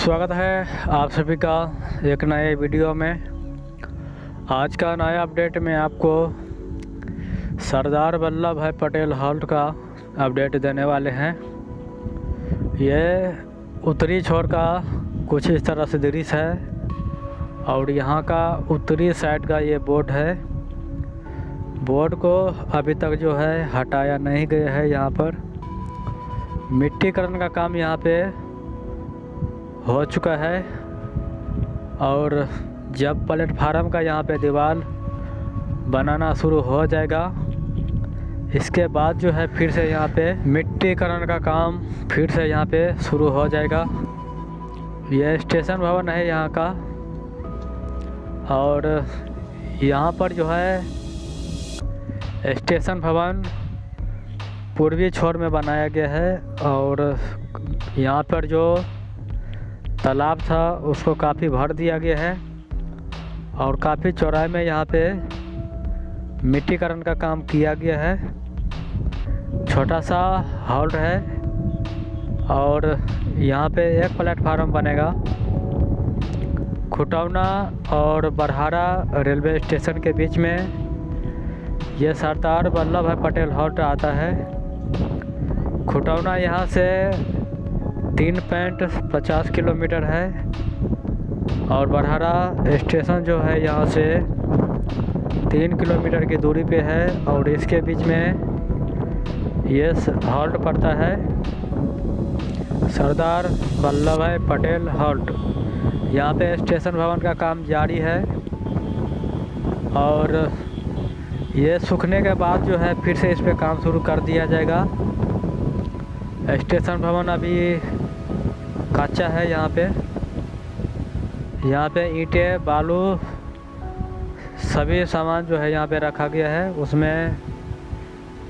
स्वागत है आप सभी का एक नए वीडियो में। आज का नया अपडेट में आपको सरदार वल्लभ भाई पटेल हॉल्ट का अपडेट देने वाले हैं। ये उत्तरी छोर का कुछ इस तरह से दृश्य है और यहाँ का उत्तरी साइड का ये बोर्ड है। बोर्ड को अभी तक जो है हटाया नहीं गया है। यहाँ पर मिट्टीकरण का काम यहाँ पे हो चुका है और जब प्लेटफार्म का यहाँ पे दीवार बनाना शुरू हो जाएगा, इसके बाद जो है फिर से यहाँ पे मिट्टीकरण का काम फिर से यहाँ पे शुरू हो जाएगा। यह स्टेशन भवन है यहाँ का और यहाँ पर जो है स्टेशन भवन पूर्वी छोर में बनाया गया है और यहाँ पर जो तालाब था उसको काफ़ी भर दिया गया है और काफ़ी चौड़ाई में यहाँ पे मिट्टीकरण का काम किया गया है। छोटा सा हॉल्ट है और यहाँ पे एक प्लेटफार्म बनेगा। खुटौना और बरहारा रेलवे स्टेशन के बीच में ये सरदार वल्लभ भाई पटेल हॉल्ट आता है। खुटौना यहाँ से 3.50 किलोमीटर है और बरहारा स्टेशन जो है यहाँ से 3 किलोमीटर की दूरी पे है और इसके बीच में ये हॉल्ट पड़ता है, सरदार वल्लभ भाई पटेल हॉल्ट। यहाँ पे स्टेशन भवन का काम जारी है और ये सूखने के बाद जो है फिर से इस पे काम शुरू कर दिया जाएगा। स्टेशन भवन अभी कच्चा है। यहाँ पे ईंटें, बालू, सभी सामान जो है यहाँ पे रखा गया है। उसमें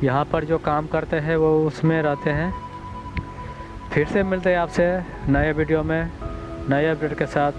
यहाँ पर जो काम करते हैं वो उसमें रहते हैं। फिर से मिलते हैं आपसे नए वीडियो में नए अपडेट के साथ।